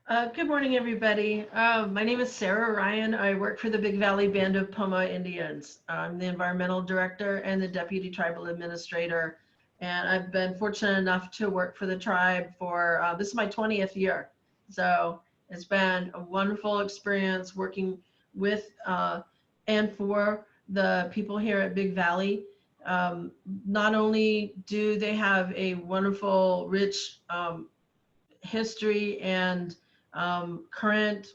Good morning, everybody. My name is Sarah Ryan. I work for the Big Valley Band of Poma Indians. I'm the environmental director and the deputy tribal administrator. And I've been fortunate enough to work for the tribe for, this is my 20th year. So it's been a wonderful experience working with and for the people here at Big Valley. Not only do they have a wonderful, rich history and current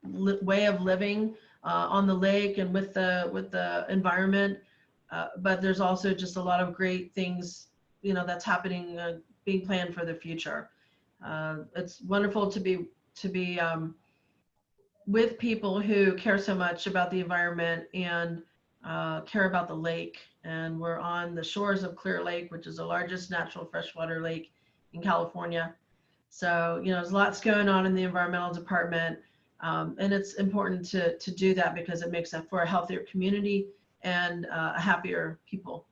way of living on the lake and with the environment. But there's also just a lot of great things, that's happening, being planned for the future. It's wonderful to be with people who care so much about the environment and care about the lake. And we're on the shores of Clear Lake, which is the largest natural freshwater lake in California. So, there's lots going on in the environmental department. And it's important to do that because it makes for a healthier community and a happier people.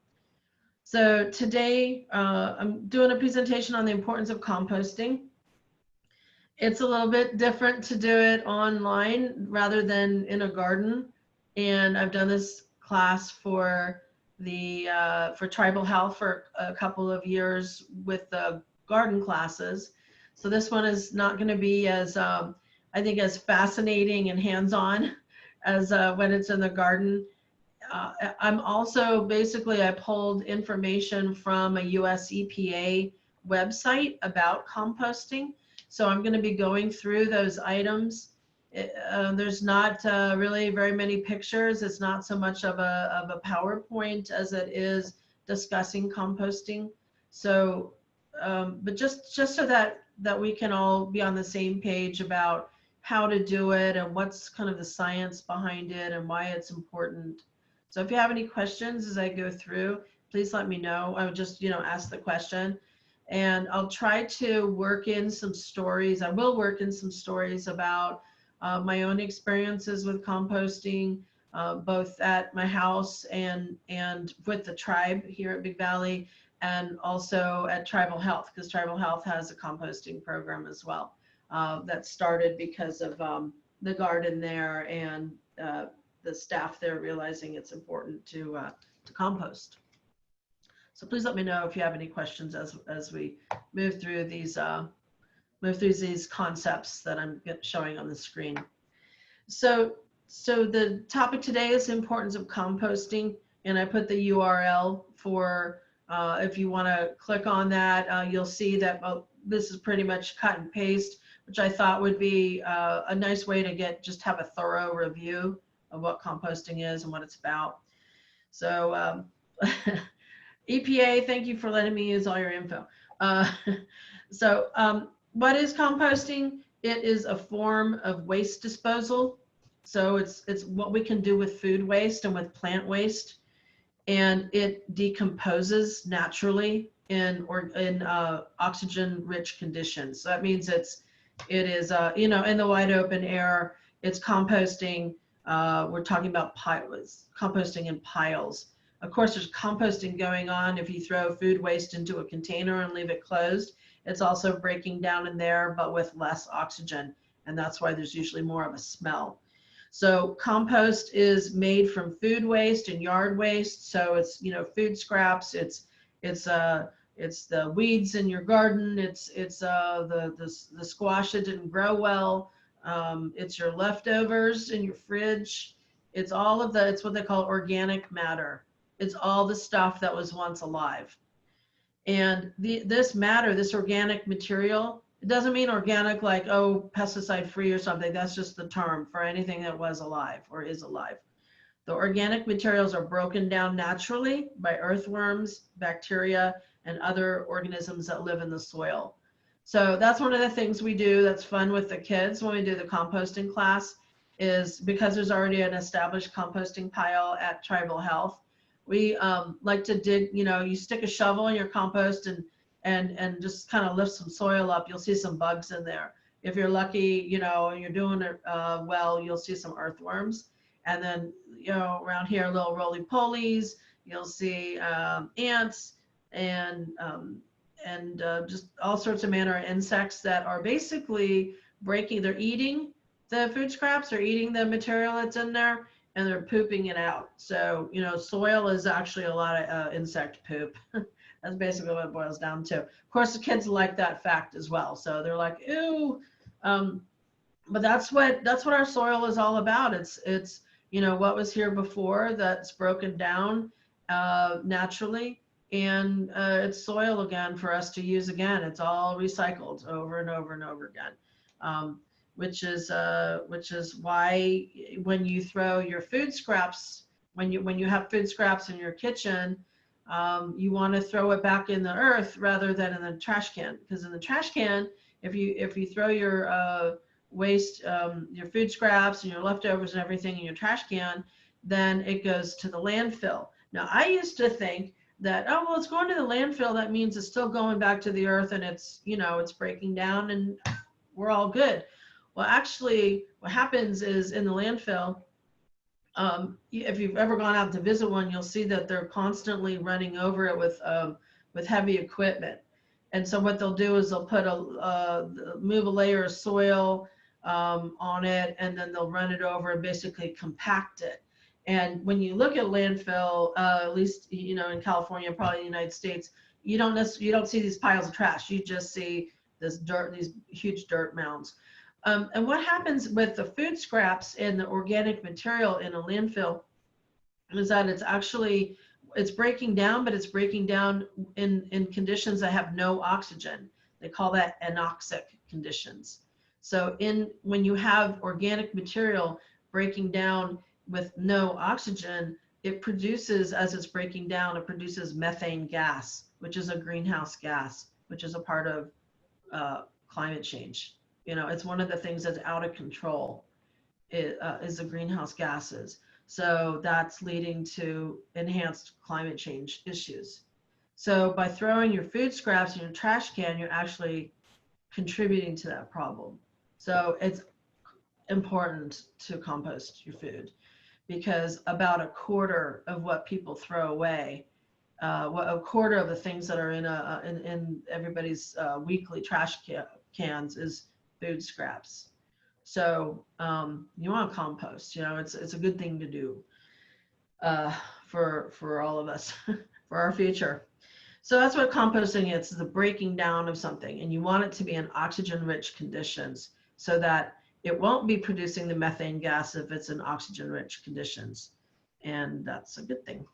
So today I'm doing a presentation on the importance of composting. It's a little bit different to do it online rather than in a garden. And I've done this class for for tribal health for a couple of years with the garden classes. So this one is not going to be as, I think, as fascinating and hands-on as when it's in the garden. I'm also, basically, I pulled information from a US EPA website about composting. So I'm going to be going through those items. There's not really very many pictures. It's not so much of a PowerPoint as it is discussing composting. So, but just so that we can all be on the same page about how to do it and what's kind of the science behind it and why it's important. So if you have any questions as I go through, please let me know. I would just, ask the question. And I'll try to work in some stories. I will work in some stories about my own experiences with composting, both at my house and with the tribe here at Big Valley, and also at Tribal Health, because Tribal Health has a composting program as well that started because of the garden there and the staff there realizing it's important to compost. So please let me know if you have any questions as we move through these concepts that I'm showing on the screen. So the topic today is the importance of composting, and I put the URL for if you want to click on that, you'll see that this is pretty much cut and paste, which I thought would be a nice way to have a thorough review of what composting is and what it's about. So EPA, thank you for letting me use all your info. What is composting? It is a form of waste disposal. So it's what we can do with food waste and with plant waste, and it decomposes naturally in oxygen-rich conditions. So that means it is in the wide open air. It's composting. We're talking about composting in piles. Of course, there's composting going on if you throw food waste into a container and leave it closed. It's also breaking down in there, but with less oxygen, and that's why there's usually more of a smell. So compost is made from food waste and yard waste. So it's food scraps. It's the weeds in your garden. It's the squash that didn't grow well. It's your leftovers in your fridge. It's it's what they call organic matter. It's all the stuff that was once alive. And this matter, this organic material, it doesn't mean organic like, pesticide free or something. That's just the term for anything that was alive or is alive. The organic materials are broken down naturally by earthworms, bacteria, and other organisms that live in the soil. So that's one of the things we do that's fun with the kids when we do the composting class, is because there's already an established composting pile at Tribal Health. We like to dig, you stick a shovel in your compost and just kind of lift some soil up. You'll see some bugs in there. If you're lucky, and you're doing it well, you'll see some earthworms. And then, around here, little roly-polies. You'll see ants and just all sorts of manner of insects that are basically they're eating the food scraps, they're eating the material that's in there, and they're pooping it out. So, soil is actually a lot of insect poop. That's basically what it boils down to. Of course, the kids like that fact as well. So they're like, ew. But that's what our soil is all about. It's what was here before that's broken down naturally, and it's soil again for us to use again. It's all recycled over and over and over again, which is why when you throw your food scraps, when you have food scraps in your kitchen, you want to throw it back in the earth rather than in the trash can, because in the trash can, if you throw your waste, your food scraps and your leftovers and everything in your trash can, then it goes to the landfill. Now, I used to think that, oh, well, it's going to the landfill. That means it's still going back to the earth, and it's breaking down and we're all good. Well, actually, what happens is in the landfill, if you've ever gone out to visit one, you'll see that they're constantly running over it with heavy equipment. And so what they'll do is they'll put move a layer of soil on it, and then they'll run it over and basically compact it. And when you look at landfill, at least in California, probably in the United States, you don't see these piles of trash. You just see this dirt, these huge dirt mounds. And what happens with the food scraps and the organic material in a landfill is that it's breaking down, but it's breaking down in conditions that have no oxygen. They call that anoxic conditions. So when you have organic material breaking down with no oxygen, it produces, as it's breaking down, it produces methane gas, which is a greenhouse gas, which is a part of climate change. It's one of the things that's out of control is the greenhouse gases. So that's leading to enhanced climate change issues. So by throwing your food scraps in your trash can, you're actually contributing to that problem. So it's important to compost your food, because about a quarter of what people throw away, a quarter of the things that are in everybody's weekly trash cans is food scraps. So you want to compost. It's a good thing to do for all of us, for our future. So that's what composting is, the breaking down of something, and you want it to be in oxygen-rich conditions so that it won't be producing the methane gas if it's in oxygen-rich conditions, and that's a good thing.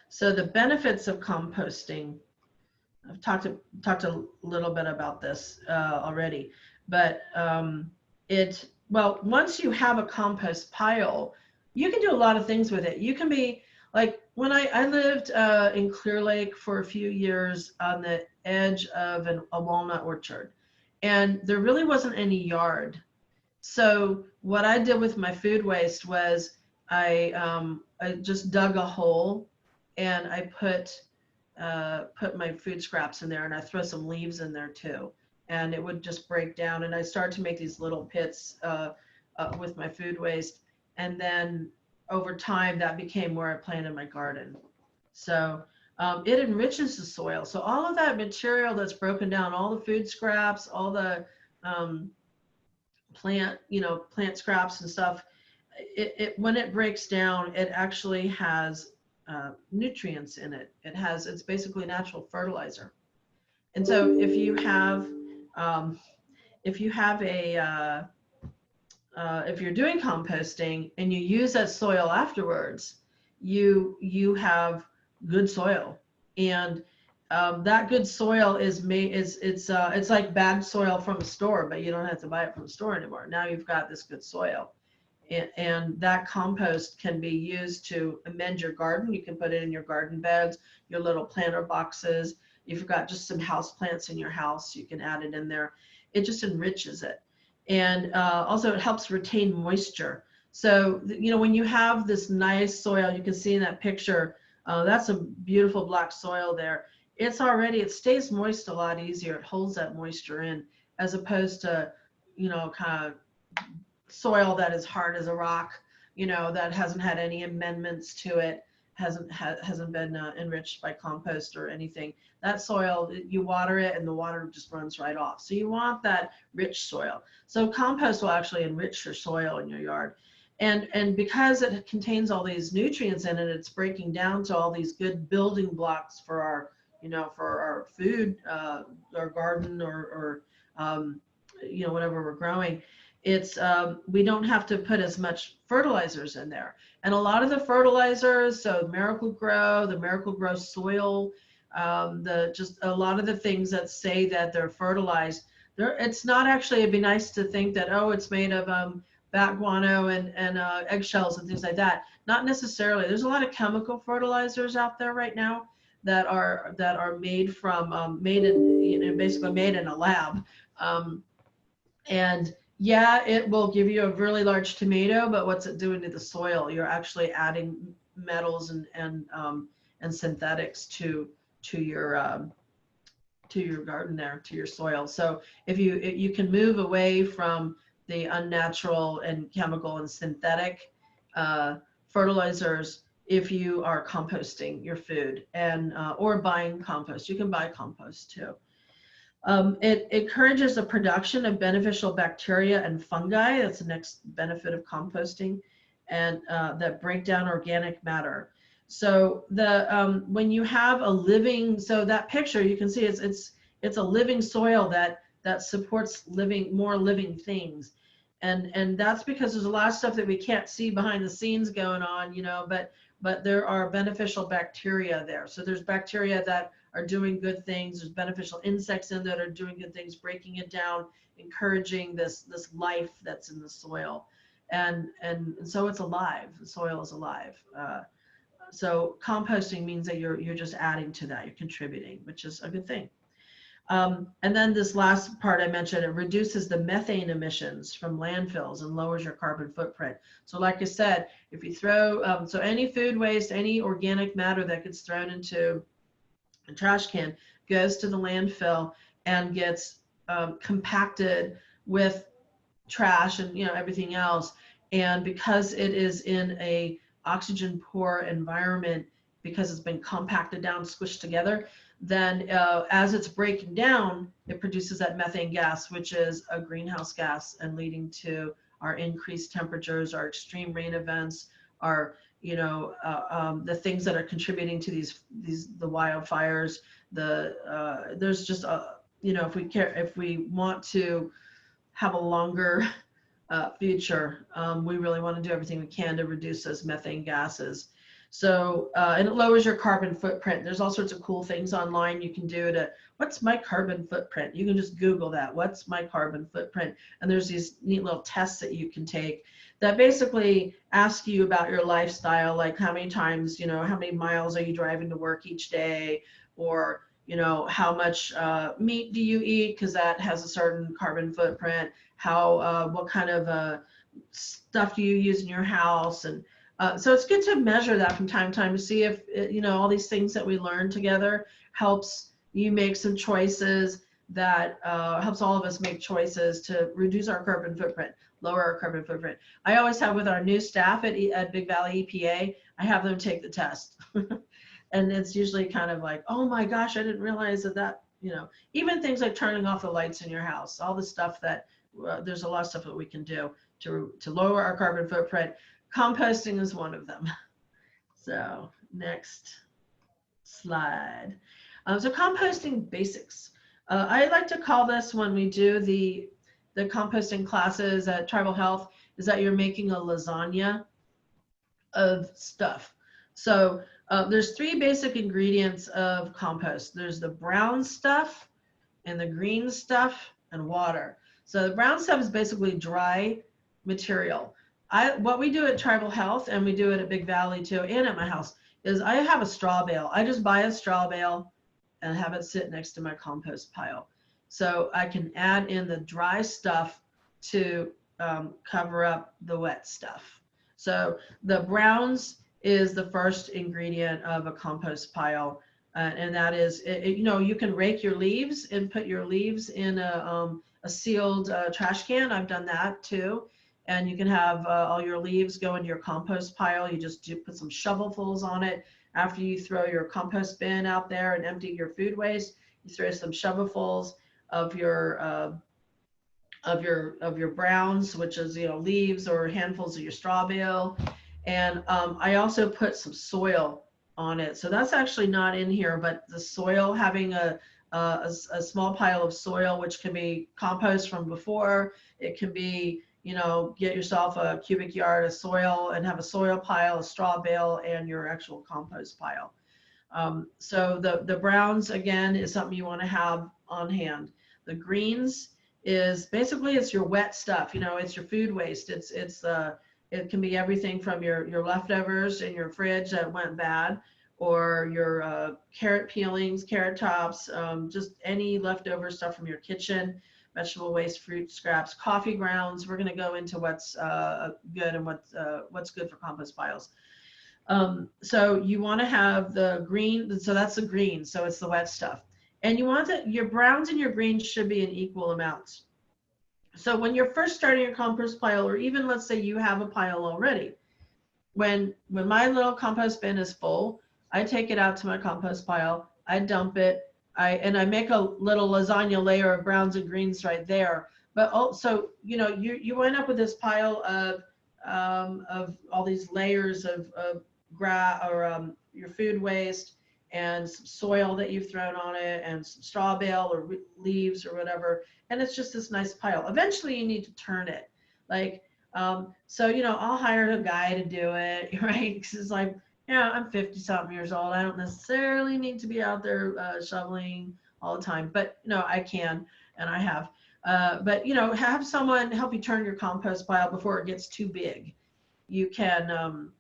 So the benefits of composting, I've talked a little bit about this already, but once you have a compost pile, you can do a lot of things with it. You can be like, when I lived in Clear Lake for a few years on the edge of a walnut orchard, and there really wasn't any yard. So what I did with my food waste was I just dug a hole, and I put my food scraps in there, and I throw some leaves in there too, and it would just break down. And I started to make these little pits with my food waste, and then over time that became where I planted my garden. So it enriches the soil. So all of that material that's broken down, all the food scraps, all the plant scraps and stuff, when it breaks down, it actually has nutrients in it. It's basically natural fertilizer. And so if you have if you're doing composting and you use that soil afterwards, you have good soil, and that good soil is made. It's like bad soil from a store, but you don't have to buy it from the store anymore. Now you've got this good soil. And that compost can be used to amend your garden. You can put it in your garden beds, your little planter boxes. If you've got just some house plants in your house, you can add it in there. It just enriches it. And also it helps retain moisture. So, when you have this nice soil, you can see in that picture, that's a beautiful black soil there. It stays moist a lot easier. It holds that moisture in, as opposed to, kind of soil that is hard as a rock, that hasn't had any amendments to it, hasn't been enriched by compost or anything. That soil, you water it and the water just runs right off. So you want that rich soil. So compost will actually enrich your soil in your yard. And because it contains all these nutrients in it, it's breaking down to all these good building blocks for our, for our food, our garden, or whatever we're growing. It's we don't have to put as much fertilizers in there. And a lot of the fertilizers, so Miracle-Gro, the Miracle-Gro soil, just a lot of the things that say that they're fertilized, it's not actually. It'd be nice to think that, oh, it's made of bat guano and eggshells and things like that. Not necessarily. There's a lot of chemical fertilizers out there right now that are made from basically made in a lab. And yeah, it will give you a really large tomato, but what's it doing to the soil? You're actually adding metals and synthetics to your garden there, to your soil. So if you can move away from the unnatural and chemical and synthetic fertilizers if you are composting your food and or buying compost. You can buy compost too. It encourages the production of beneficial bacteria and fungi. That's the next benefit of composting, and that break down organic matter. So when you have a living, so that picture you can see it's a living soil that supports more living things. And that's because there's a lot of stuff that we can't see behind the scenes going on, but there are beneficial bacteria there. So there's bacteria that are doing good things. There's beneficial insects in that are doing good things, breaking it down, encouraging this life that's in the soil. And so it's alive. The soil is alive. So composting means that you're just adding to that. You're contributing, which is a good thing. And then this last part I mentioned, it reduces the methane emissions from landfills and lowers your carbon footprint. So like I said, if you throw, so any food waste, any organic matter that gets thrown into a trash can goes to the landfill and gets compacted with trash and everything else. And because it is in a oxygen poor environment, because it's been compacted down, squished together, then as it's breaking down, it produces that methane gas, which is a greenhouse gas, and leading to our increased temperatures, our extreme rain events, our the things that are contributing to the wildfires. There's just if we want to have a longer future, we really want to do everything we can to reduce those methane gases. So, and it lowers your carbon footprint. There's all sorts of cool things online you can do what's my carbon footprint? You can just Google that, what's my carbon footprint? And there's these neat little tests that you can take that basically ask you about your lifestyle, like how many times, how many miles are you driving to work each day? Or, how much meat do you eat? Because that has a certain carbon footprint. What kind of stuff do you use in your house? And so it's good to measure that from time to time to see if, all these things that we learn together helps you make some choices that helps all of us make choices to reduce our carbon footprint, lower our carbon footprint. I always have with our new staff at Big Valley EPA, I have them take the test. And it's usually kind of like, oh my gosh, I didn't realize that, even things like turning off the lights in your house, all the stuff that there's a lot of stuff that we can do to lower our carbon footprint. Composting is one of them. So next slide. So composting basics. I like to call this, when we do the composting classes at Tribal Health, is that you're making a lasagna of stuff. So there's 3 basic ingredients of compost. There's the brown stuff and the green stuff and water. So the brown stuff is basically dry material. What we do at Tribal Health, and we do it at Big Valley too, and at my house, is I have a straw bale. I just buy a straw bale and have it sit next to my compost pile. So I can add in the dry stuff to cover up the wet stuff. So the browns is the first ingredient of a compost pile. And that is, you can rake your leaves and put your leaves in a sealed trash can. I've done that too. and you can have all your leaves go into your compost pile. You just put some shovelfuls on it. After you throw your compost bin out there and empty your food waste, you throw some shovelfuls of your browns, which is, you know, leaves, or handfuls of your straw bale. And I also put some soil on it. So that's actually not in here, but the soil, having a small pile of soil, which can be compost from before. It can be, you know, get yourself a cubic yard of soil and have a soil pile, a straw bale, and your actual compost pile. So the browns, again, is something you want to have on hand. The greens is basically, it's your wet stuff. You know, it's your food waste. It can be everything from your leftovers in your fridge that went bad, or your carrot peelings, carrot tops, just any leftover stuff from your kitchen, vegetable waste, fruit scraps, coffee grounds. We're going to go into what's good and what's good for compost piles. So you want to have the green, so that's the green, so it's the wet stuff. And you want your browns and your greens should be in equal amounts. So when you're first starting your compost pile, or even let's say you have a pile already, when my little compost bin is full, I take it out to my compost pile, I dump it, and I make a little lasagna layer of browns and greens right there. But also, you know, you wind up with this pile of all these layers of your food waste, and some soil that you've thrown on it, and some straw bale or leaves or whatever, and it's just this nice pile. Eventually you need to turn it, like, so, you know, I'll hire a guy to do it, right? Because it's like, yeah, I'm 50 something years old, I don't necessarily need to be out there shoveling all the time, but you know, I can, and I have. But you know, have someone help you turn your compost pile before it gets too big. You can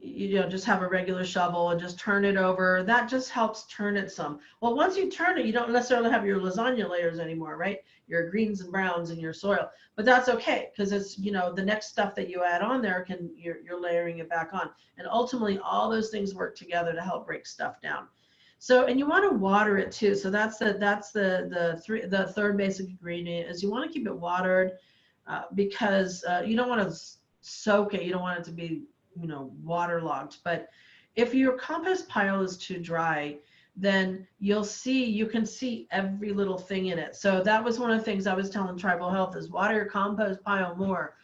you know, just have a regular shovel and just turn it over. That just helps turn it some. Well, once you turn it, you don't necessarily have your lasagna layers anymore, right? Your greens and browns and your soil, but that's okay, because it's, you know, the next stuff that you add on there you're layering it back on, and ultimately all those things work together to help break stuff down. So, and you want to water it too. So that's the third basic ingredient is you want to keep it watered, because you don't want to soak it. You don't want it to be, you know, waterlogged. But if your compost pile is too dry, then you can see every little thing in it. So that was one of the things I was telling Tribal Health is water your compost pile more,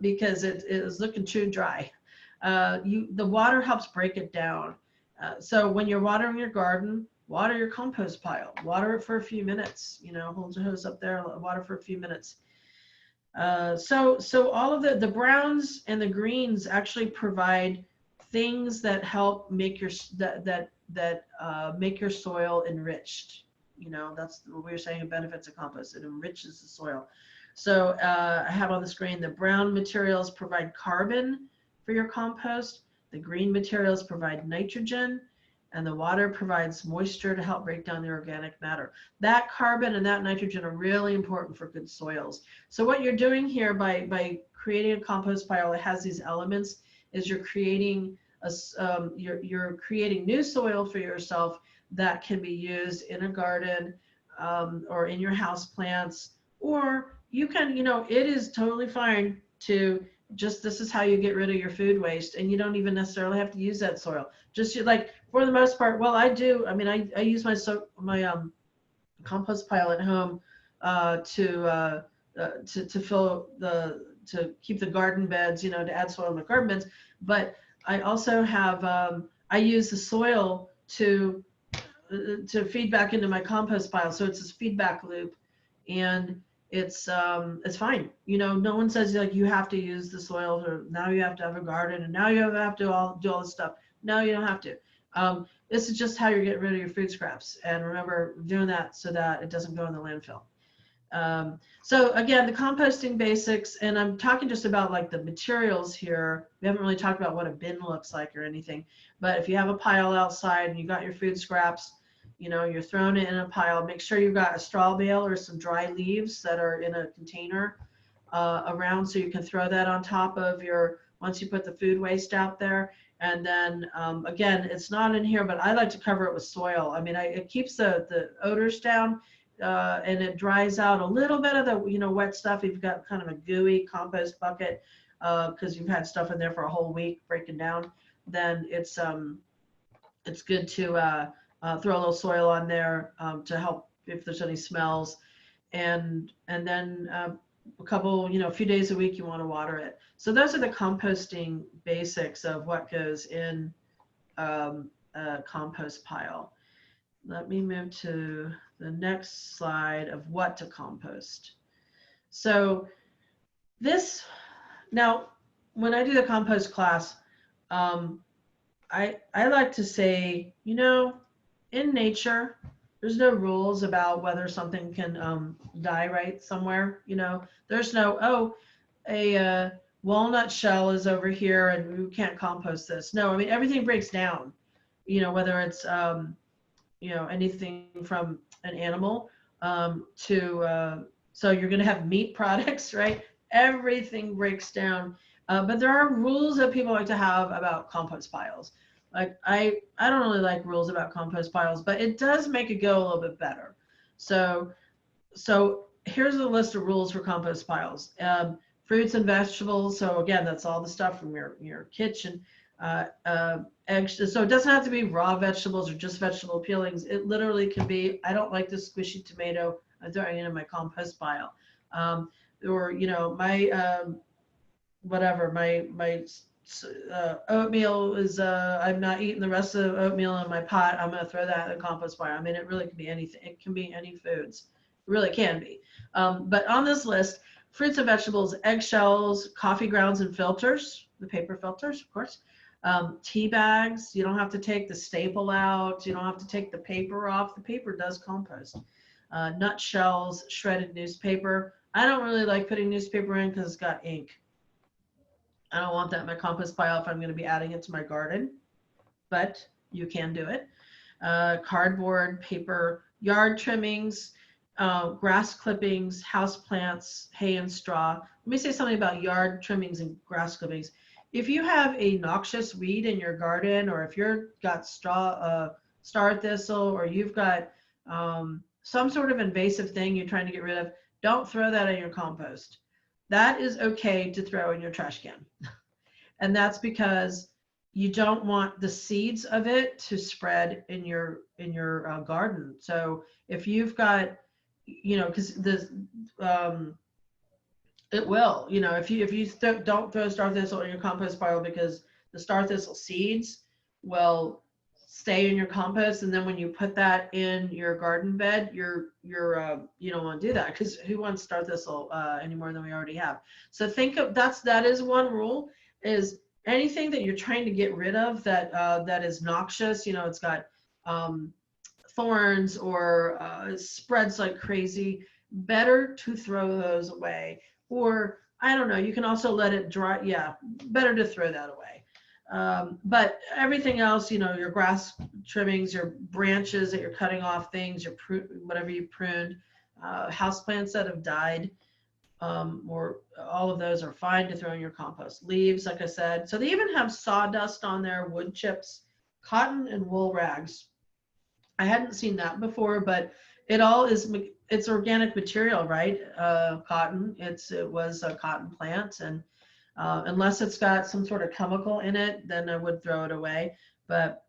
because it is looking too dry. The water helps break it down. So when you're watering your garden, water your compost pile, water it for a few minutes, you know, hold your hose up there, water for a few minutes. So all of the browns and the greens actually provide things that help make your make your soil enriched. You know, that's what we were saying, benefits of compost. It enriches the soil. So I have on the screen, the brown materials provide carbon for your compost. The green materials provide nitrogen, and the water provides moisture to help break down the organic matter. That carbon and that nitrogen are really important for good soils. So what you're doing here by creating a compost pile that has these elements is you're creating you're creating new soil for yourself that can be used in a garden, or in your house plants, or you can, you know, it is totally fine to just, this is how you get rid of your food waste, and you don't even necessarily have to use that soil. Just like, for the most part, well, I do. I mean, I use my compost pile at home to fill to keep the garden beds, you know, to add soil in the garden beds. But I also have I use the soil to feed back into my compost pile. So it's this feedback loop, and it's fine. You know, no one says like you have to use the soil, or now you have to have a garden, and now you have to do all this stuff. No, you don't have to. This is just how you're getting rid of your food scraps. And remember, doing that so that it doesn't go in the landfill. So again, the composting basics, and I'm talking just about like the materials here. We haven't really talked about what a bin looks like or anything, but if you have a pile outside and you got your food scraps, you know, you're throwing it in a pile, make sure you've got a straw bale or some dry leaves that are in a container around, so you can throw that on top of once you put the food waste out there. And then again, it's not in here, but I like to cover it with soil. I mean, it keeps the odors down, and it dries out a little bit of the, you know, wet stuff. You've got kind of a gooey compost bucket because you've had stuff in there for a whole week breaking down. Then it's good to throw a little soil on there to help if there's any smells, and then a couple, you know, a few days a week you want to water it. So those are the composting basics of what goes in a compost pile. Let me move to the next slide of what to compost. So this, now when I do the compost class, I like to say, you know, in nature, there's no rules about whether something can die right somewhere. You know, there's no, oh, a walnut shell is over here and we can't compost this. No, I mean, everything breaks down, you know, whether it's, you know, anything from an animal to, so you're going to have meat products, right? Everything breaks down. But there are rules that people like to have about compost piles. Like I don't really like rules about compost piles, but it does make it go a little bit better. So here's a list of rules for compost piles. Fruits and vegetables. So again, that's all the stuff from your kitchen. Eggs. So it doesn't have to be raw vegetables or just vegetable peelings. It literally can be, I don't like this squishy tomato, I'm throwing it in my compost pile. Or, you know, my whatever, my oatmeal is, I'm not eating the rest of the oatmeal in my pot. I'm going to throw that in the compost pile. I mean, it really can be anything. It can be any foods. It really can be. But on this list, fruits and vegetables, eggshells, coffee grounds and filters, the paper filters, of course. Tea bags, you don't have to take the staple out. You don't have to take the paper off. The paper does compost. Nut shells, shredded newspaper. I don't really like putting newspaper in because it's got ink. I don't want that in my compost pile if I'm going to be adding it to my garden, but you can do it. Cardboard, paper, yard trimmings, grass clippings, house plants, hay and straw. Let me say something about yard trimmings and grass clippings. If you have a noxious weed in your garden, or if you've got star thistle, or you've got some sort of invasive thing you're trying to get rid of, don't throw that in your compost. That is okay to throw in your trash can. And that's because you don't want the seeds of it to spread in your garden. So if you've got, you know, because the it will, you know, if you don't throw star thistle in your compost pile, because the star thistle seeds will stay in your compost, and then when you put that in your garden bed, you don't want to do that, because who wants star thistle any more than we already have? So think of that is one rule, is anything that you're trying to get rid of that is noxious, you know, it's got thorns or spreads like crazy, better to throw those away. Or I don't know, you can also let it dry. Yeah, better to throw that away. But everything else, you know, your grass trimmings, your branches that you're cutting off, things, your whatever you pruned, houseplants that have died, or all of those are fine to throw in your compost. Leaves, like I said. So they even have sawdust on there, wood chips, cotton and wool rags. I hadn't seen that before, but it's organic material, right? Cotton, it was a cotton plant, and unless it's got some sort of chemical in it, then I would throw it away. But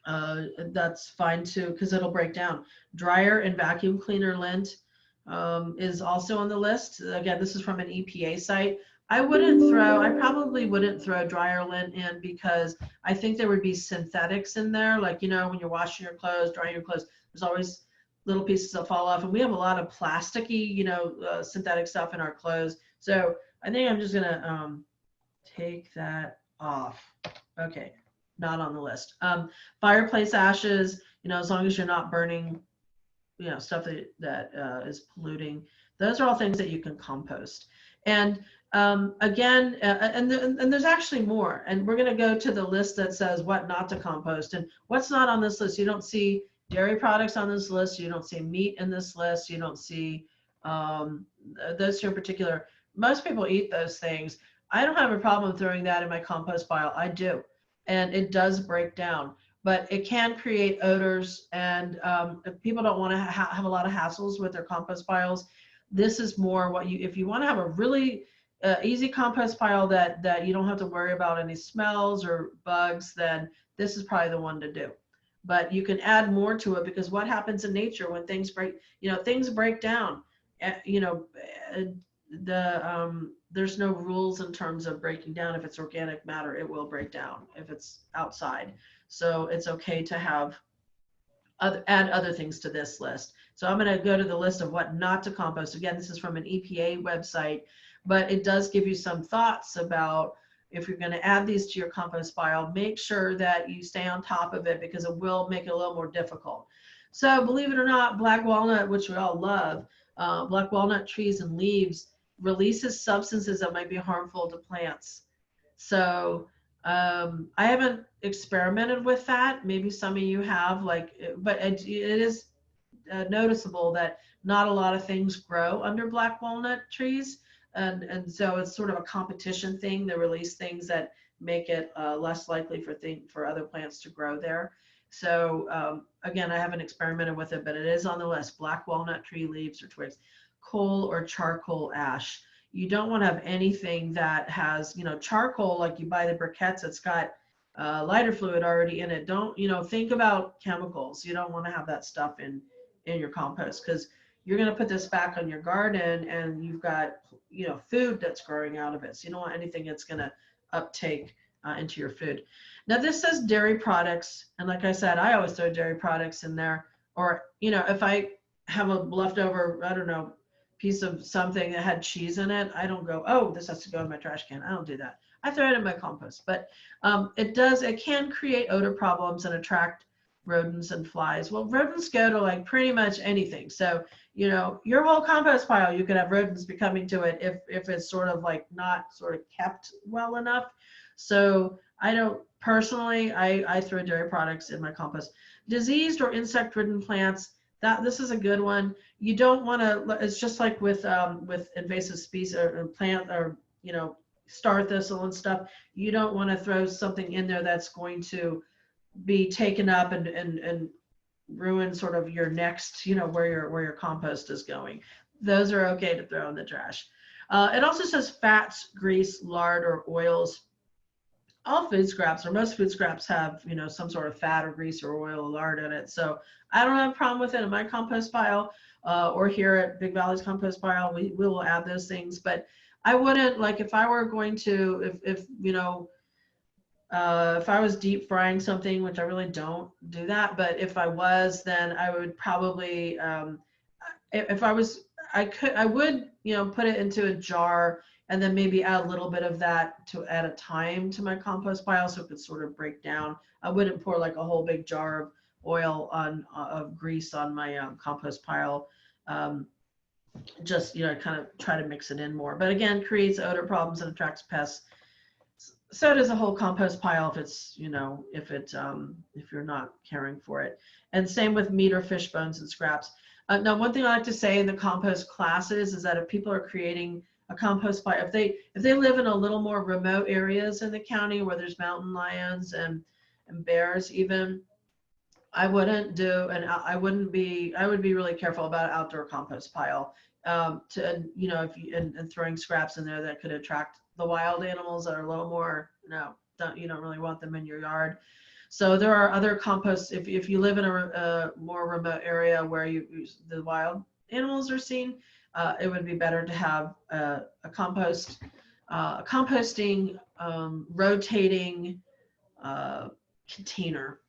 that's fine too, because it'll break down. Dryer and vacuum cleaner lint is also on the list. Again, this is from an EPA site. I probably wouldn't throw dryer lint in, because I think there would be synthetics in there. Like, you know, when you're washing your clothes, drying your clothes, there's always little pieces that fall off. And we have a lot of plasticky, you know, synthetic stuff in our clothes. So I think I'm just gonna take that off. Okay, not on the list. Fireplace ashes, you know, as long as you're not burning, you know, stuff that is polluting. Those are all things that you can compost. And again, and there's actually more. And we're going to go to the list that says what not to compost. And what's not on this list. You don't see dairy products on this list. You don't see meat in this list. You don't see those two in particular. Most people eat those things. I don't have a problem throwing that in my compost pile. I do. And it does break down. but it can create odors. And if people don't want to have a lot of hassles with their compost piles, this is more what you, if you want to have a really easy compost pile that you don't have to worry about any smells or bugs, then this is probably the one to do. But you can add more to it, because what happens in nature when things break, things break down. You know, there's no rules in terms of breaking down. If it's organic matter, it will break down if it's outside. So it's okay to have add other things to this list. So I'm going to go to the list of what not to compost. Again, this is from an EPA website, but it does give you some thoughts about if you're going to add these to your compost pile. Make sure that you stay on top of it, because it will make it a little more difficult. So believe it or not, black walnut, which we all love, black walnut trees and leaves releases substances that might be harmful to plants. So I haven't experimented with that. Maybe some of you have, but it is noticeable that not a lot of things grow under black walnut trees. And so it's sort of a competition thing. They release things that make it less likely for other plants to grow there. So again, I haven't experimented with it, but it is on the list. Black walnut tree leaves or twigs, coal or charcoal ash. You don't want to have anything that has, charcoal, like you buy the briquettes, it's got lighter fluid already in it. Don't, think about chemicals. You don't want to have that stuff in your compost, because you're going to put this back on your garden and you've got, food that's growing out of it. So you don't want anything that's going to uptake into your food. Now this says dairy products. And like I said, I always throw dairy products in there. Or, if I have a leftover, I don't know, piece of something that had cheese in it, I don't go, oh, this has to go in my trash can. I don't do that. I throw it in my compost. But it can create odor problems and attract rodents and flies. Well, rodents go to like pretty much anything. So, your whole compost pile, you could have rodents be coming to it if it's sort of like not sort of kept well enough. So I don't personally, I throw dairy products in my compost. Diseased or insect-ridden plants, this is a good one. You don't want to, it's just like with invasive species or plant or, star thistle and stuff. You don't want to throw something in there that's going to be taken up and ruin sort of your next, where your compost is going. Those are okay to throw in the trash. It also says fats, grease, lard, or oils. All food scraps, or most food scraps, have, some sort of fat or grease or oil or lard in it. So I don't have a problem with it in my compost pile, or here at Big Valley's compost pile. We will add those things, but I wouldn't, like, if I were going to, if I was deep frying something, which I really don't do that, but if I was, then I would probably, if I was, I would, put it into a jar and then maybe add a little bit of that at a time to my compost pile so it could sort of break down. I wouldn't pour like a whole big jar of oil of grease on my compost pile. Just, kind of try to mix it in more. But again, creates odor problems and attracts pests. So does a whole compost pile if it's, if you're not caring for it. And same with meat or fish bones and scraps. Now, one thing I like to say in the compost classes is that if people are creating a compost pile, if they live in a little more remote areas in the county where there's mountain lions and bears even, I wouldn't do, and I would be really careful about an outdoor compost pile. If you throwing scraps in there that could attract the wild animals that are a little more, you don't really want them in your yard. So there are other composts. If you live in a more remote area where the wild animals are seen, it would be better to have a composting rotating container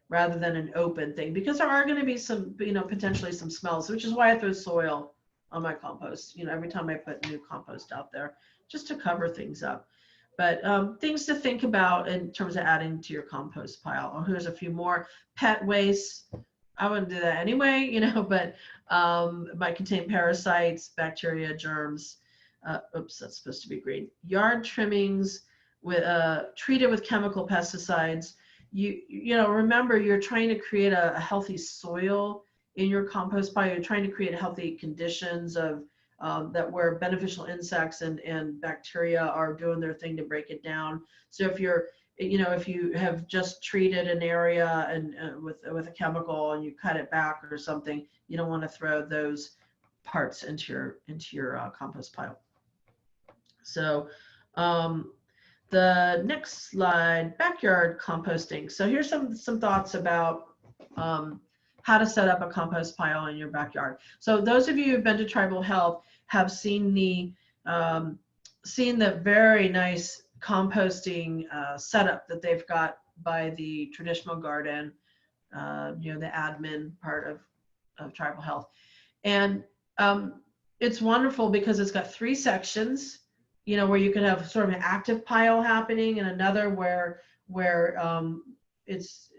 rather than an open thing, because there are going to be some, potentially some smells, which is why I throw soil on my compost, every time I put new compost out there, just to cover things up. But things to think about in terms of adding to your compost pile. Oh, here's a few more. Pet waste. I wouldn't do that anyway, but it might contain parasites, bacteria, germs. Oops, that's supposed to be green. Yard trimmings treated with chemical pesticides. Remember, you're trying to create a healthy soil in your compost pile. You're trying to create healthy conditions of that where beneficial insects and bacteria are doing their thing to break it down. So if you're you know, if you have just treated an area and with a chemical and you cut it back or something, you don't want to throw those parts into your compost pile. So the next slide, backyard composting. So here's some thoughts about how to set up a compost pile in your backyard. So those of you who've been to Tribal Health have seen the very nice composting setup that they've got by the traditional garden, you know, the admin part of Tribal Health. And it's wonderful because it's got 3 sections, you know, where you can have sort of an active pile happening and another where it's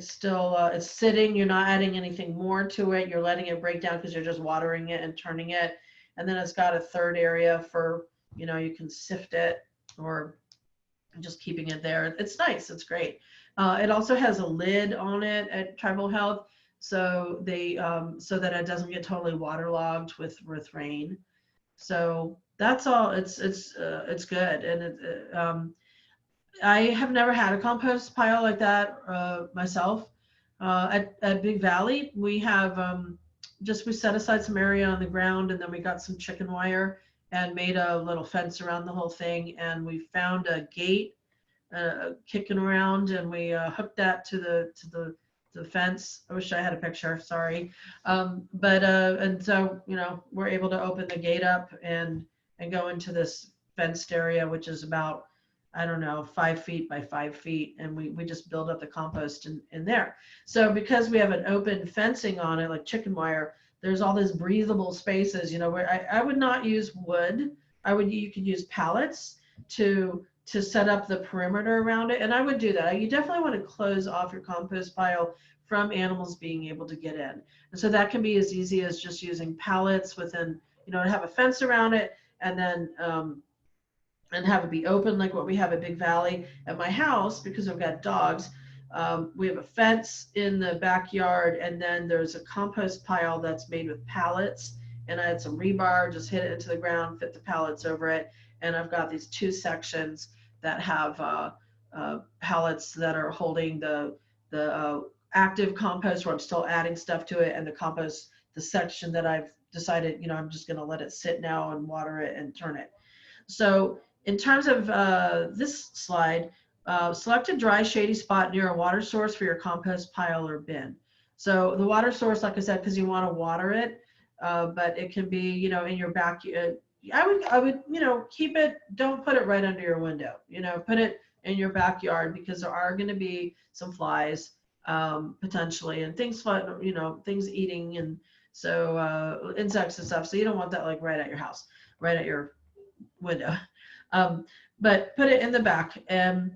still it's sitting. You're not adding anything more to it. You're letting it break down because you're just watering it and turning it. And then it's got a third area for, you know, you can sift it or just keeping it there. It's nice. It's great. It also has a lid on it at Tribal Health, so they so that it doesn't get totally waterlogged with rain. So that's all. It's good, and I have never had a compost pile like that myself. At Big Valley, we have we set aside some area on the ground, and then we got some chicken wire and made a little fence around the whole thing. And we found a gate kicking around, and we hooked that to the fence. I wish I had a picture. Sorry, and so, you know, we're able to open the gate up and go into this fenced area, which is about, I don't know, 5 feet by 5 feet, and we just build up the compost in there. So because we have an open fencing on it, like chicken wire, there's all these breathable spaces, you know, where I would not use wood. You could use pallets to set up the perimeter around it, and I would do that. You definitely want to close off your compost pile from animals being able to get in. And so that can be as easy as just using pallets within, you know, to have a fence around it, and then and have it be open like what we have at Big Valley. At my house, because I've got dogs, we have a fence in the backyard, and then there's a compost pile that's made with pallets, and I had some rebar, just hit it into the ground, fit the pallets over it, and I've got these 2 sections that have pallets that are holding the active compost, where I'm still adding stuff to it, and the section that I've decided, you know, I'm just going to let it sit now and water it and turn it. So in terms of this slide, select a dry, shady spot near a water source for your compost pile or bin. So the water source, like I said, because you want to water it, but it can be, you know, in your backyard. I would, you know, keep it, don't put it right under your window, you know, put it in your backyard, because there are going to be some flies potentially, and things, you know, things eating, and so insects and stuff. So you don't want that like right at your house, right at your window. But put it in the back, and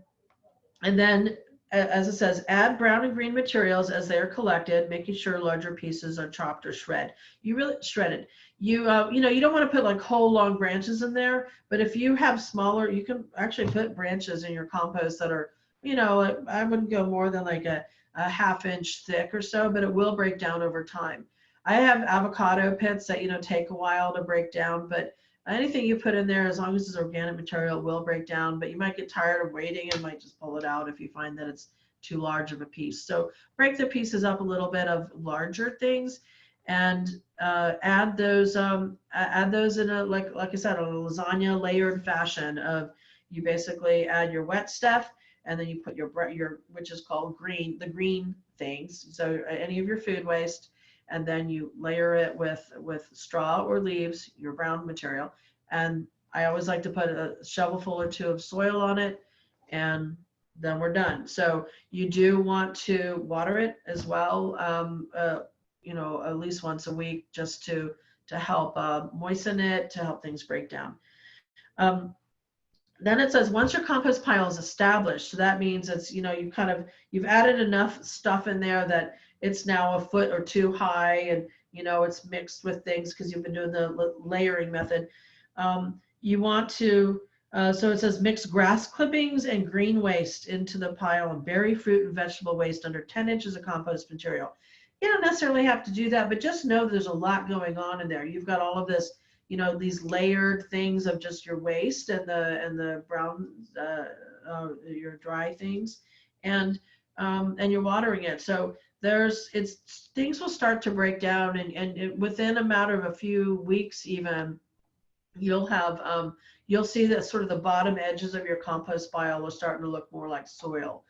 then, as it says, add brown and green materials as they are collected, making sure larger pieces are chopped or shredded. You know, you don't want to put like whole long branches in there, but if you have smaller, you can actually put branches in your compost that are, you know, I wouldn't go more than like a ½ inch thick or so, but it will break down over time. I have avocado pits that, you know, take a while to break down, but anything you put in there, as long as it's organic material, will break down, but you might get tired of waiting and might just pull it out if you find that it's too large of a piece. So break the pieces up a little bit of larger things, and add those in a, like I said, a lasagna layered fashion of, you basically add your wet stuff, and then you put your which is called the green things, so any of your food waste, and then you layer it with straw or leaves, your brown material. And I always like to put a shovelful or 2 of soil on it, and then we're done. So you do want to water it as well, you know, at least once a week, just to help moisten it, to help things break down. Then it says, once your compost pile is established, so that means it's, you know, you've added enough stuff in there that it's now 1 foot or 2 high, and, you know, it's mixed with things because you've been doing the layering method. You want to, so it says, mix grass clippings and green waste into the pile, and bury fruit and vegetable waste under 10 inches of compost material. You don't necessarily have to do that, but just know there's a lot going on in there. You've got all of this, you know, these layered things of just your waste and the brown your dry things, and you're watering it. So things will start to break down, and within a matter of a few weeks even, you'll have you'll see that sort of the bottom edges of your compost pile are starting to look more like soil.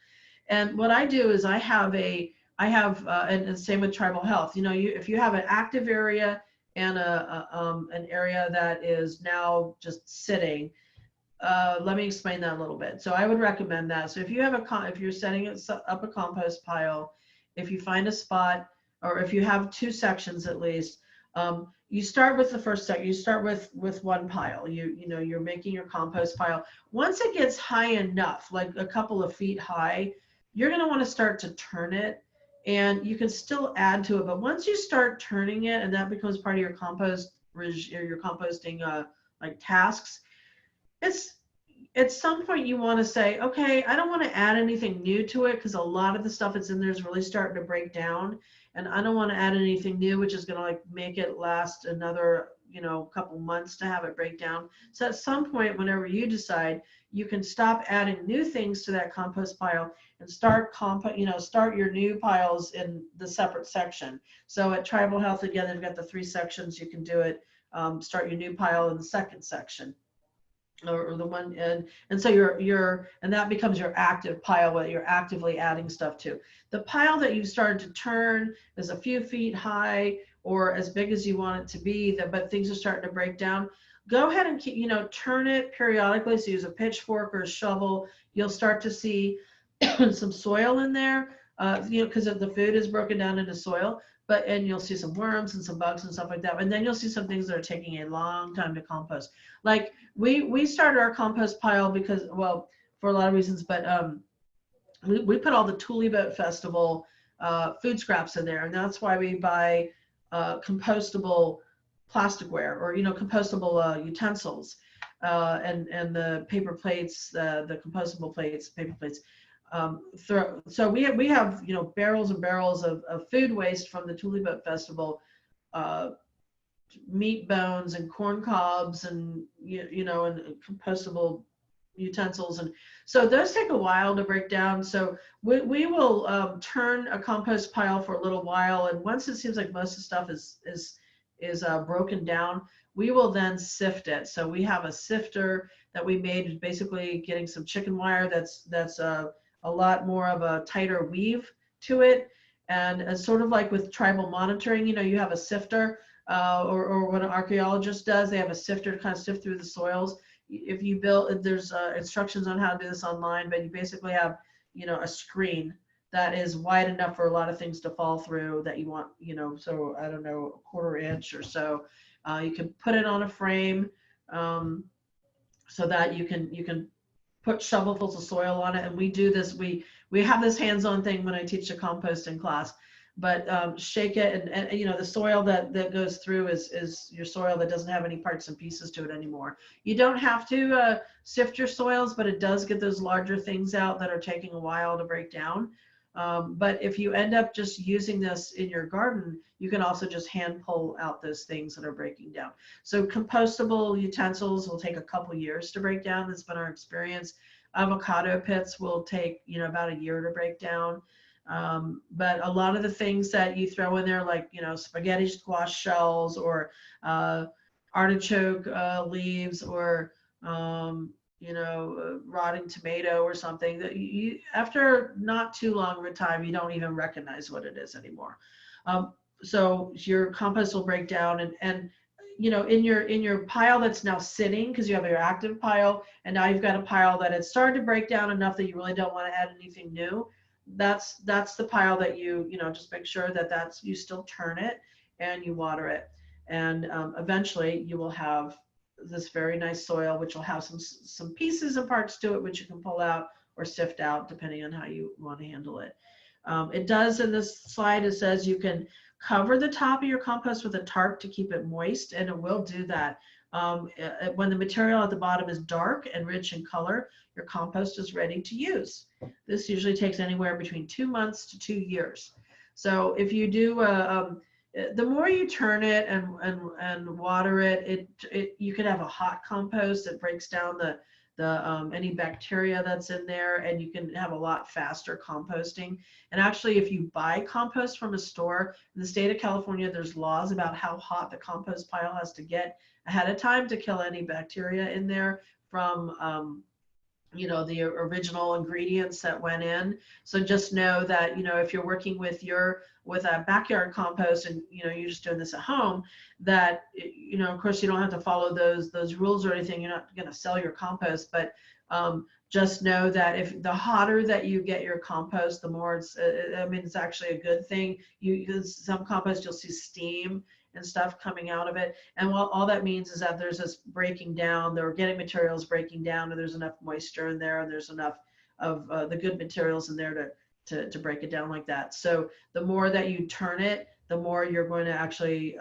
And what I do is I have and same with tribal health. If you have an active area and an area that is now just sitting, let me explain that a little bit. So I would recommend that. So if you have if you're setting up a compost pile, if you find a spot, or if you have two sections at least, you start with the first section. You start with one pile. You're making your compost pile. Once it gets high enough, like a couple of feet high, you're going to want to start to turn it, and you can still add to it. But once you start turning it, and that becomes part of your your composting like tasks, it's at some point you want to say, okay, I don't want to add anything new to it, because a lot of the stuff that's in there is really starting to break down, and I don't want to add anything new, which is going to like make it last another couple months to have it break down. So at some point, whenever you decide, you can stop adding new things to that compost pile and start your new piles in the separate section. So at Tribal Health, again, they've got the 3 sections. You can do it. Start your new pile in the second section, or the one, and so and that becomes your active pile, where you're actively adding stuff to. The pile that you've started to turn is a few feet high, or as big as you want it to be, but things are starting to break down. Go ahead and turn it periodically. So use a pitchfork or a shovel. You'll start to see some soil in there, because the food is broken down into soil. And you'll see some worms and some bugs and stuff like that. And then you'll see some things that are taking a long time to compost. Like we started our compost pile because, well, for a lot of reasons, but we put all the Thule Boat Festival food scraps in there, and that's why we buy compostable plasticware, or compostable utensils, and the paper plates, the compostable plates, paper plates. So we have barrels and barrels of food waste from the Thule Boat Festival, meat bones and corn cobs, and and compostable utensils, and so those take a while to break down. So we will turn a compost pile for a little while, and once it seems like most of the stuff is broken down, we will then sift it. So we have a sifter that we made, basically getting some chicken wire that's a lot more of a tighter weave to it. And sort of like with tribal monitoring, you have a sifter, or what an archaeologist does, they have a sifter to kind of sift through the soils. If you there's instructions on how to do this online, but you basically have, a screen that is wide enough for a lot of things to fall through that you want, so I don't know, a 1/4 inch or so. You can put it on a frame, so that you can put shovelfuls of soil on it. And we do this, we have this hands-on thing when I teach a composting class, but shake it, and the soil that goes through is your soil that doesn't have any parts and pieces to it anymore. You don't have to sift your soils, but it does get those larger things out that are taking a while to break down. But if you end up just using this in your garden, you can also just hand pull out those things that are breaking down. So compostable utensils will take a couple years to break down. That's been our experience. Avocado pits will take, about a year to break down. But a lot of the things that you throw in there, like, spaghetti squash shells, or artichoke leaves, or rotting tomato or something, that you, after not too long of a time, you don't even recognize what it is anymore. So your compost will break down, and in your pile that's now sitting, because you have your active pile, and now you've got a pile that it's started to break down enough that you really don't want to add anything new. That's the pile that you just make sure that you still turn it and you water it, and eventually you will have this very nice soil, which will have some pieces and parts to it, which you can pull out or sift out depending on how you want to handle it. It does, in this slide, it says you can cover the top of your compost with a tarp to keep it moist, and it will do that. When the material at the bottom is dark and rich in color, your compost is ready to use. This usually takes anywhere between 2 months to 2 years. So if you do, the more you turn it and water it, you could have a hot compost that breaks down any bacteria that's in there, and you can have a lot faster composting. And actually, if you buy compost from a store in the state of California, there's laws about how hot the compost pile has to get ahead of time to kill any bacteria in there from the original ingredients that went in. So just know that, if you're working with a backyard compost and, you're just doing this at home, that, of course you don't have to follow those rules or anything. You're not going to sell your compost, but just know that if the hotter that you get your compost, the more it's actually a good thing. Some compost, you'll see steam and stuff coming out of it. And all that means is that there's this breaking down, the organic materials breaking down, and there's enough moisture in there, and there's enough of the good materials in there to break it down like that. So the more that you turn it, the more you're going to actually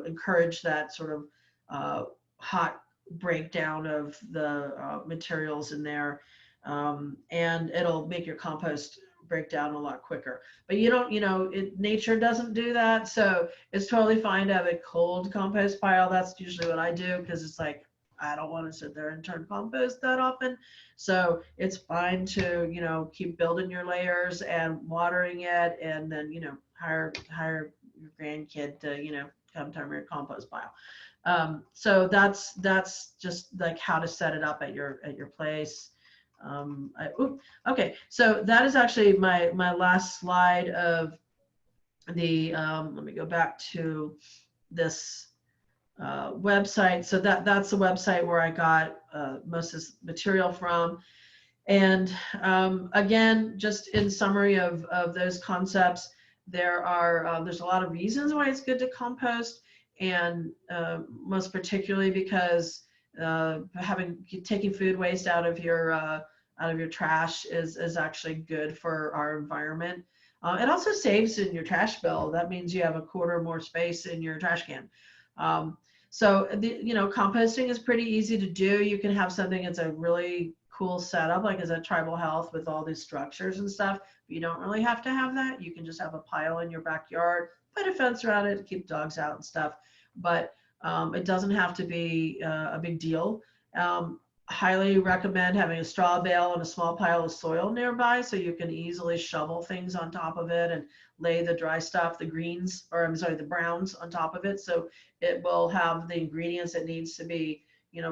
encourage that sort of hot breakdown of the materials in there. And it'll make your compost break down a lot quicker. But nature doesn't do that. So it's totally fine to have a cold compost pile. That's usually what I do, because it's like, I don't want to sit there and turn compost that often. So it's fine to, keep building your layers and watering it, and then, hire your grandkid to, come turn your compost pile. So that's just like how to set it up at your place. Okay, so that is actually my last slide of the, let me go back to this website. So that's the website where I got most of this material from. And again, just in summary of those concepts, there's a lot of reasons why it's good to compost, and most particularly because taking food waste out of your trash is actually good for our environment. It also saves in your trash bill. That means you have a quarter more space in your trash can. So composting is pretty easy to do. You can have something that's a really cool setup, like as a tribal health with all these structures and stuff. But you don't really have to have that. You can just have a pile in your backyard, put a fence around it to keep dogs out and stuff. But it doesn't have to be a big deal. Highly recommend having a straw bale and a small pile of soil nearby, so you can easily shovel things on top of it and lay the dry stuff, the browns on top of it. So it will have the ingredients it needs to be,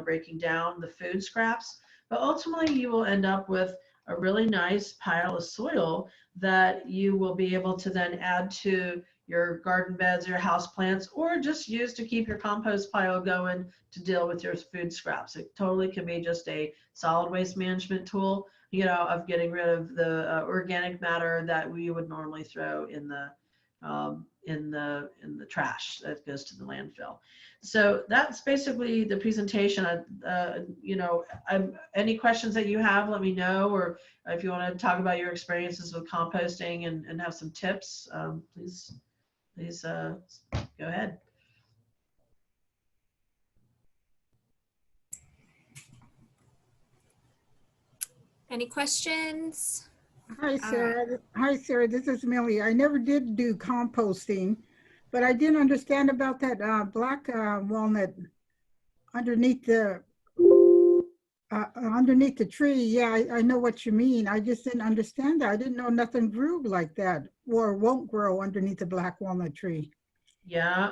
breaking down the food scraps. But ultimately you will end up with a really nice pile of soil that you will be able to then add to your garden beds, your house plants, or just use to keep your compost pile going to deal with your food scraps. It totally can be just a solid waste management tool, of getting rid of the organic matter that we would normally throw in the trash that goes to the landfill. So that's basically the presentation. Any questions that you have, let me know, or if you want to talk about your experiences with composting and have some tips, please go ahead. Any questions? Hi, Sarah. Hi, Sarah. This is Millie. I never did do composting, but I didn't understand about that black walnut underneath the tree. Yeah, I know what you mean. I just didn't understand that. I didn't know nothing grew like that or won't grow underneath the black walnut tree. Yeah.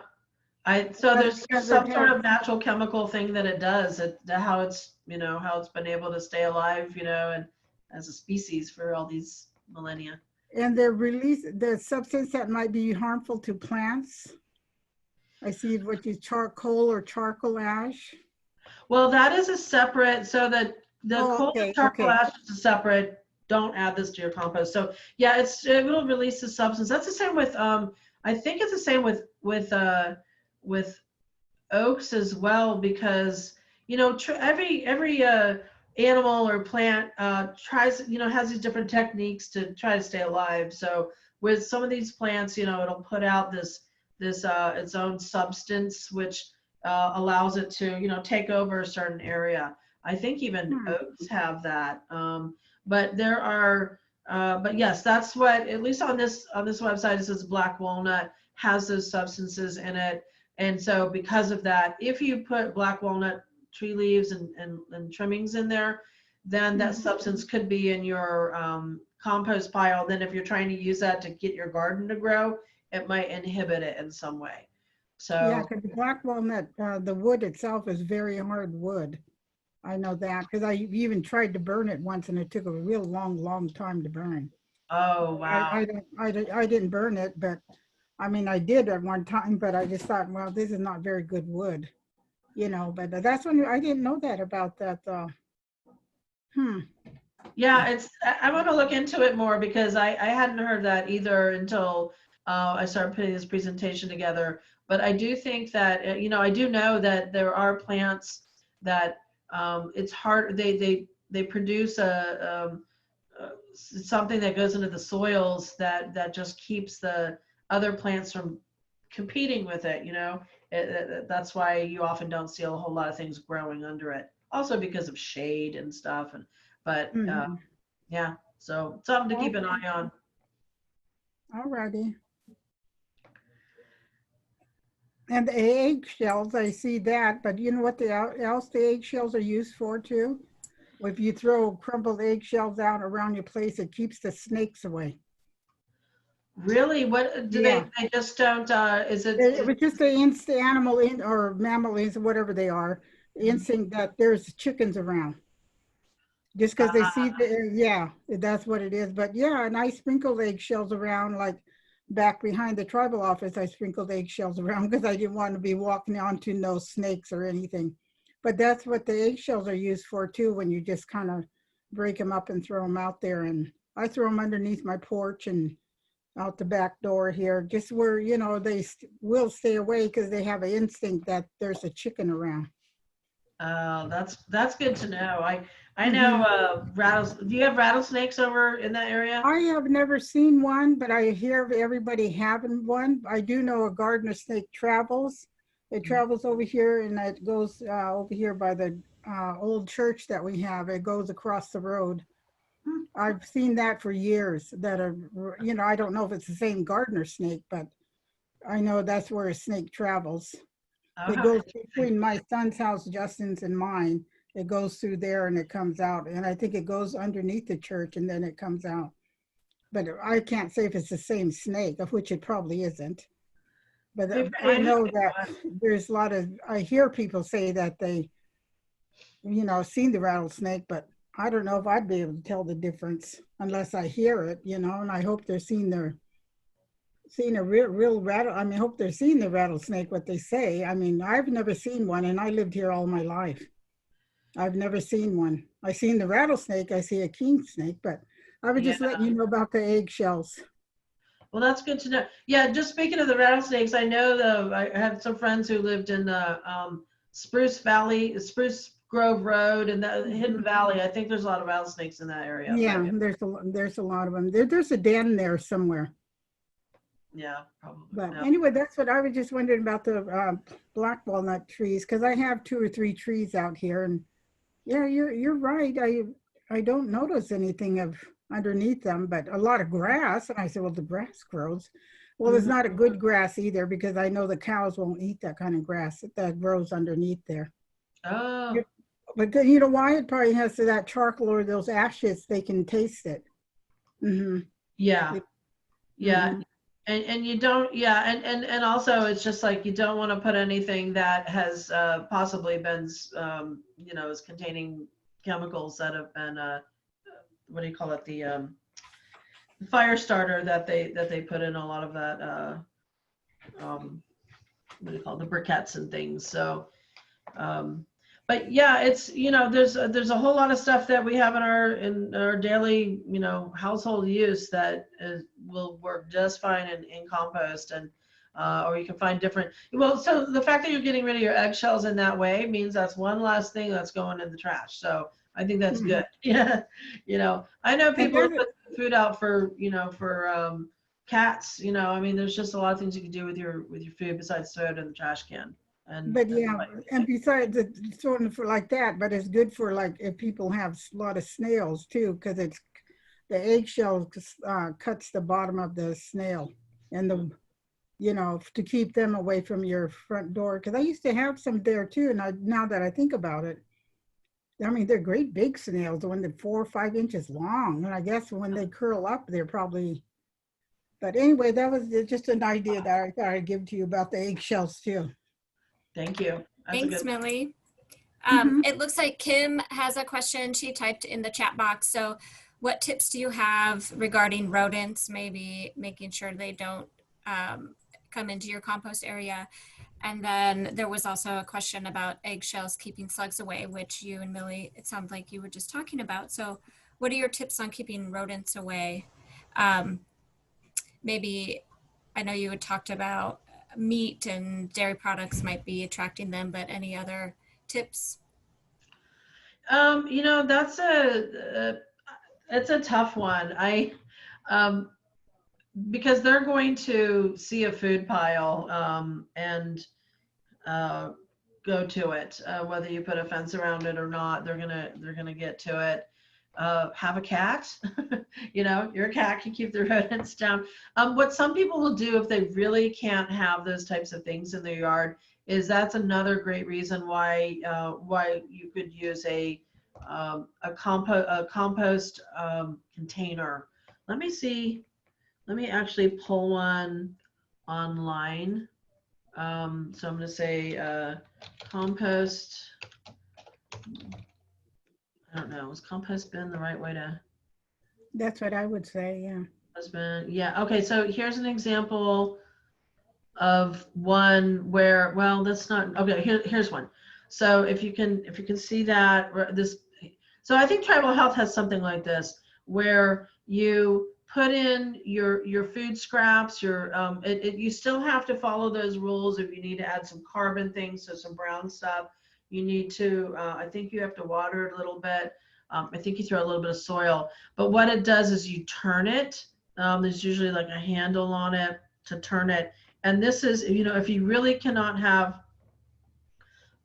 So there's some sort of natural chemical thing that it does, how it's been able to stay alive, and as a species for all these millennia. And the substance that might be harmful to plants. I see what is charcoal or charcoal ash. Well, that is a separate, so the coal and charcoal ash is a separate. Don't add this to your compost. So yeah, it will release the substance. That's the same with I think it's the same with oaks as well, because every animal or plant tries, has these different techniques to try to stay alive. So with some of these plants, it'll put out this its own substance which allows it to take over a certain area. I think even oaks have that, but there are but yes, that's what, at least on this website, it says black walnut has those substances in it. And so because of that, if you put black walnut tree leaves and trimmings in there, then that substance could be in your compost pile. Then if you're trying to use that to get your garden to grow, it might inhibit it in some way. Yeah, So, because the black walnut, the wood itself is very hard wood. I know that because I even tried to burn it once and it took a real long time to burn. oh, wow. I didn't burn it, but I mean, I did at one time, but I just thought, well, this is not very good wood, you know, but that's when I didn't know that about that. Yeah, I want to look into it more because I hadn't heard that either until I started putting this presentation together. But I do think that, I do know that there are plants that it's hard, they produce something that goes into the soils that just keeps the other plants from competing with it, that's why you often don't see a whole lot of things growing under it. Also because of shade and stuff. But yeah, so something to keep an eye on. All righty. And the eggshells, I see that, but you know what else the eggshells are used for too? If you throw crumbled eggshells out around your place, it keeps the snakes away. Really? What do they just don't, It was just the animal or mammal whatever they are, the instinct that there's chickens around. Just because they see that's what it is. But yeah, and I sprinkled eggshells around, like back behind the tribal office, I sprinkled eggshells around because I didn't want to be walking onto no snakes or anything. But that's what the eggshells are used for too, when you just kind of break them up and throw them out there. And I throw them underneath my porch and out the back door here, just where, they will stay away because they have an instinct that there's a chicken around. That's good to know. I know do you have rattlesnakes over in that area? I have never seen one, but I hear of everybody having one. I do know a gardener snake travels. It travels over here and it goes over here by the old church that we have. It goes across the road. I've seen that for years that are, I don't know if it's the same gardener snake, but I know that's where a snake travels. It goes between my son's house, Justin's, and mine. It goes through there and it comes out. And I think it goes underneath the church and then it comes out. But I can't say if it's the same snake, of which it probably isn't. But I know that there's a lot of, I hear people say that they, seen the rattlesnake, but I don't know if I'd be able to tell the difference unless I hear it, and I hope they're seeing a real rattle. I mean, I hope they're seeing the rattlesnake, what they say. I mean, I've never seen one and I lived here all my life. I've never seen one. I seen the rattlesnake, I see a king snake, but I was just letting you know about the eggshells. Well, that's good to know. Yeah, just speaking of the rattlesnakes, I know I had some friends who lived in the Spruce Grove Road and the Hidden Valley. I think there's a lot of rattlesnakes in that area. Yeah, there's a lot of them. There's a den there somewhere. Yeah, probably. But anyway, that's what I was just wondering about the black walnut trees, because I have 2 or 3 trees out here, and yeah, you're right. I don't notice anything of underneath them, but a lot of grass. And I said, well, the grass grows. Well, it's not a good grass either, because I know the cows won't eat that kind of grass that grows underneath there. Oh. But you know why? It probably has to that charcoal or those ashes, they can taste it. Yeah. Yeah. And you don't, and also it's just like you don't want to put anything that has possibly been, is containing chemicals that have been, what do you call it, the fire starter that they put in a lot of that, what do you call it, the briquettes and things. So, but yeah, it's, there's a whole lot of stuff that we have in our daily, household use that will work just fine in compost, and or you can find different. Well, so the fact that you're getting rid of your eggshells in that way means that's one last thing that's going in the trash. So I think that's good. Yeah, I know people put food out for cats. I mean, there's just a lot of things you can do with your food besides throw it in the trash can. But yeah, and besides it's sort of for like that, but it's good for like if people have a lot of snails too, because it's the eggshell cuts the bottom of the snail, and you know, to keep them away from your front door. Because I used to have some there too, and now that I think about it, I mean, they're great big snails, the one that 4 or 5 inches long. And I guess when they curl up, they're probably, but anyway, that was just an idea that I thought I'd give to you about the eggshells too. Thank you. That's Thanks, a good. Millie. Mhm. It looks like Kim has a question she typed in the chat box. So what tips do you have regarding rodents, maybe making sure they don't come into your compost area? And then there was also a question about eggshells keeping slugs away, which you and Millie, it sounds like you were just talking about. So what are your tips on keeping rodents away? Maybe, I know you had talked about meat and dairy products might be attracting them, but any other tips? You know, it's a tough one. Um, because they're going to see a food pile, and uh, go to it, whether you put a fence around it or not. They're gonna get to it. Have a cat. You know, your cat can keep the rodents down. What some people will do if they really can't have those types of things in their yard is that's another great reason why you could use a compost container. Let me see. Let me actually pull one online. So I'm going to say compost. I don't know. Is compost bin the right way to? That's what I would say, yeah. Husband. Yeah. Okay. So here's an example of one where, well, that's not, okay. Here's one. So if you can see that this, so I think tribal health has something like this where you put in your food scraps, you still have to follow those rules. If you need to add some carbon things, so some brown stuff, you need to, I think you have to water it a little bit. I think you throw a little bit of soil, but what it does is you turn it. There's usually like a handle on it to turn it. And this is, you know, if you really cannot have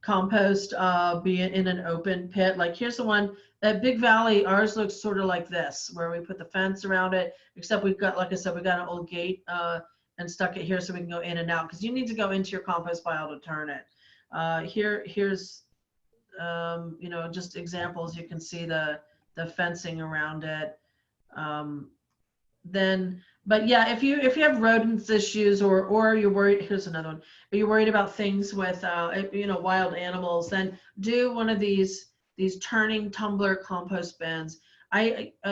compost be in an open pit, like here's the one at Big Valley, ours looks sort of like this, where we put the fence around it, except we've got, like I said, we got an old gate and stuck it here so we can go in and out, because you need to go into your compost pile to turn it. Here's you know, just examples. You can see the fencing around it. But yeah, if you have rodents issues, or you're worried, here's another one, but you're worried about things with you know, wild animals, then do one of these turning tumbler compost bins.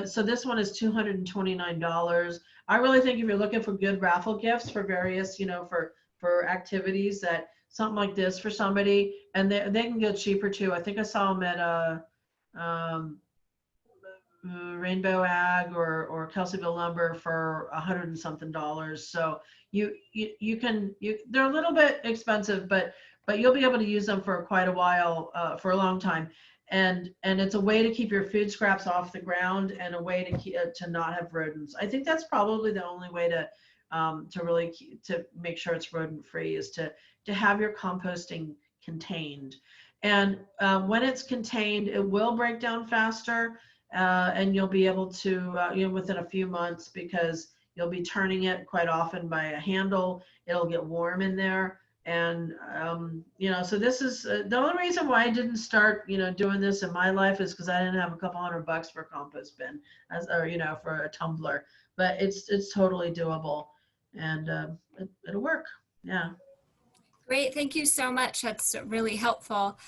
So this one is $229. I really think if you're looking for good raffle gifts for various, you know, for activities, that something like this for somebody, and they can get cheaper too. I think I saw them at Rainbow Ag or Kelseyville Lumber for $100 and something. So you can, they're a little bit expensive, but you'll be able to use them for quite a while, for a long time. And it's a way to keep your food scraps off the ground, and a way to not have rodents. I think that's probably the only way to really to make sure it's rodent free, is to have your composting contained. And when it's contained, it will break down faster. And you'll be able to, you know, within a few months, because you'll be turning it quite often by a handle. It'll get warm in there. And, you know, so this is the only reason why I didn't start, you know, doing this in my life is because I didn't have a couple $100 for a compost bin, or, you know, for a tumbler. But it's totally doable, and it'll work. Yeah. Great, thank you so much. That's really helpful.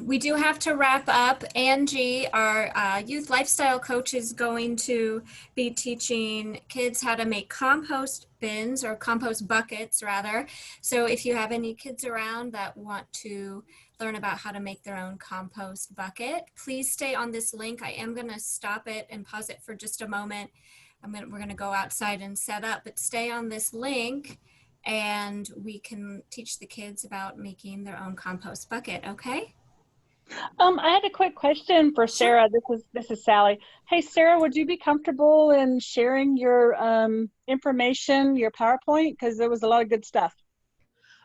We do have to wrap up. Angie, our youth lifestyle coach, is going to be teaching kids how to make compost bins, or compost buckets rather. So if you have any kids around that want to learn about how to make their own compost bucket, please stay on this link. I am going to stop it and pause it for just a moment. We're going to go outside and set up, but stay on this link and we can teach the kids about making their own compost bucket. Okay? I had a quick question for Sarah. This is Sally. Hey, Sarah, would you be comfortable in sharing your information, your PowerPoint? Because there was a lot of good stuff.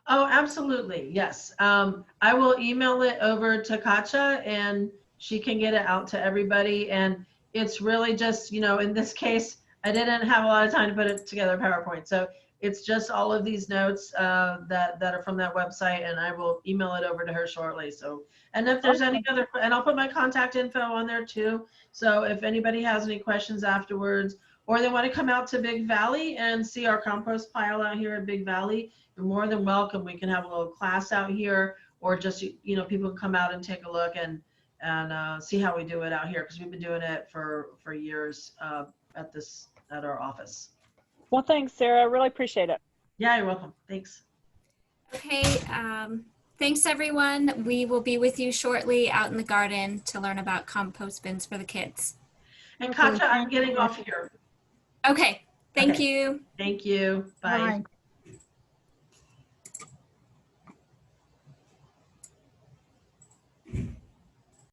Oh, absolutely. Yes. I will email it over to Katja, and she can get it out to everybody. And it's really just, you know, in this case, I didn't have a lot of time to put it together PowerPoint. So It's just all of these notes that are from that website, and I will email it over to her shortly. So, and if there's any other, and I'll put my contact info on there too. So if anybody has any questions afterwards, or they want to come out to Big Valley and see our compost pile out here at Big Valley, you're more than welcome. We can have a little class out here, or just, you know, people can come out and take a look and see how we do it out here, because we've been doing it for years at our office. Well, thanks, Sarah. I really appreciate it. Yeah, you're welcome. Thanks. Okay, thanks everyone. We will be with you shortly out in the garden to learn about compost bins for the kids. And Okay, Katja, I'm thank you. getting off here. Okay, thank Okay. you. Thank you. Bye. Bye.